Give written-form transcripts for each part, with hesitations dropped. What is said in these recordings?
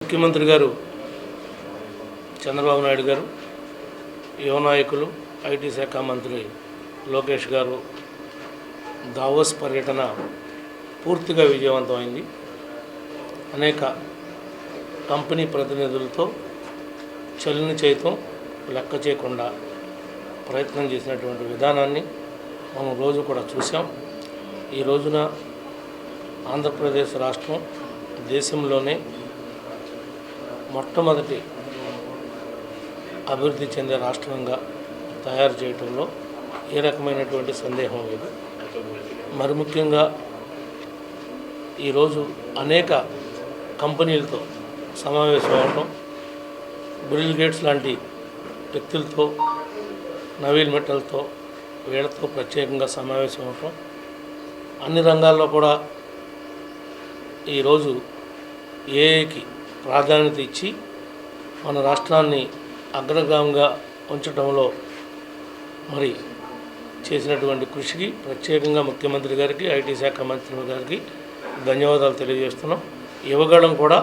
ముఖ్యమంత్రి గారు చంద్రబాబు నాయుడు గారు, యువ నాయకులు, ఐటీ శాఖ మంత్రి లోకేష్ గారు దావోస్ పర్యటన పూర్తిగా విజయవంతమైంది. అనేక కంపెనీ ప్రతినిధులతో చలిని చేయటం లెక్క చేయకుండా ప్రయత్నం చేసినటువంటి విధానాన్ని మనం రోజు కూడా చూసాం. ఈ రోజున ఆంధ్రప్రదేశ్ రాష్ట్రం దేశంలోనే మొట్టమొదటి అభివృద్ధి చెందే రాష్ట్రంగా తయారు చేయడంలో ఏ రకమైనటువంటి సందేహం లేదు. మరి ముఖ్యంగా ఈరోజు అనేక కంపెనీలతో సమావేశం అవటం, బిల్ గేట్స్ లాంటి వ్యక్తులతో, నవీన్ మిట్టల్తో, వీళ్ళతో ప్రత్యేకంగా సమావేశం అవటం, అన్ని రంగాల్లో కూడా ఈరోజు ఏఐకి ప్రాధాన్యత ఇచ్చి మన రాష్ట్రాన్ని అగ్రగామిగా ఉంచడంలో మరి చేసినటువంటి కృషికి ప్రత్యేకంగా ముఖ్యమంత్రి గారికి, ఐటీ శాఖ మంత్రి గారికి ధన్యవాదాలు తెలియజేస్తున్నాం. యువగళం కూడా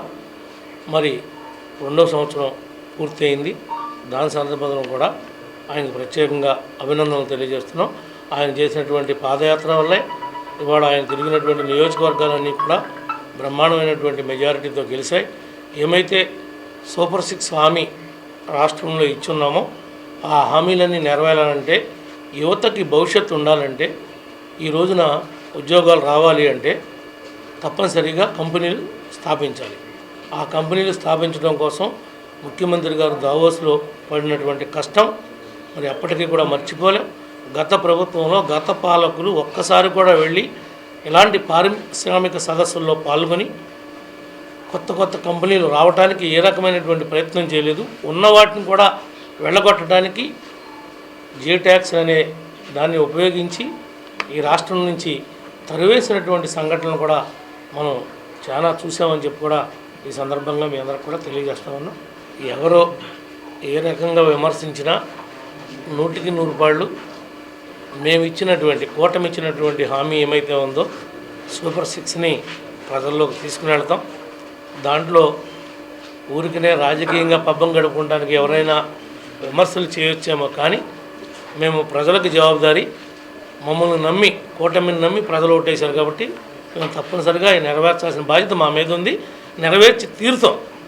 మరి 2వ సంవత్సరం పూర్తయింది. దాని సందర్భంలో కూడా ఆయనకు ప్రత్యేకంగా అభినందనలు తెలియజేస్తున్నాం. ఆయన చేసినటువంటి పాదయాత్ర వల్లే ఇవాళ ఆయన తిరిగినటువంటి నియోజకవర్గాలన్నీ కూడా బ్రహ్మాండమైనటువంటి మెజారిటీతో గెలిచాయి. ఏమైతే సూపర్ 6 హామీ రాష్ట్రంలో ఇచ్చున్నామో ఆ హామీలన్నీ నెరవేరాలంటే, యువతకి భవిష్యత్తు ఉండాలంటే, ఈ రోజున ఉద్యోగాలు రావాలి అంటే తప్పనిసరిగా కంపెనీలు స్థాపించాలి. ఆ కంపెనీలు స్థాపించడం కోసం ముఖ్యమంత్రి గారు దావోస్లో పడినటువంటి కష్టం మరి అప్పటికీ కూడా మర్చిపోలేం. గత ప్రభుత్వంలో గత పాలకులు ఒక్కసారి కూడా వెళ్ళి ఇలాంటి పారిశ్రామిక సదస్సుల్లో పాల్గొని కొత్త కొత్త కంపెనీలు రావడానికి ఏ రకమైనటువంటి ప్రయత్నం చేయలేదు. ఉన్న వాటిని కూడా వెళ్ళగొట్టడానికి జీ ట్యాక్స్ అనే దాన్ని ఉపయోగించి ఈ రాష్ట్రం నుంచి తరివేసినటువంటి సంఘటనలు కూడా మనం చాలా చూసామని చెప్పి కూడా ఈ సందర్భంగా మీ అందరికి కూడా తెలియజేస్తా ఉన్నాం. ఎవరో ఏ రకంగా విమర్శించినా 100కి 100 పాళ్ళు మేము ఇచ్చినటువంటి కూటమి ఇచ్చినటువంటి హామీ ఏమైతే ఉందో సూపర్ 6ని ప్రజల్లోకి తీసుకుని వెళ్తాం. దాంట్లో ఊరికనే రాజకీయంగా పబ్బం గడుపుకోవడానికి ఎవరైనా విమర్శలు చేయొచ్చేమో, కానీ మేము ప్రజలకు జవాబుదారీ, మమ్మల్ని నమ్మి కూటమిని నమ్మి ప్రజలు ఓటేశారు కాబట్టి మేము తప్పనిసరిగా నెరవేర్చాల్సిన బాధ్యత మా మీద ఉంది. నెరవేర్చి తీరుతాం.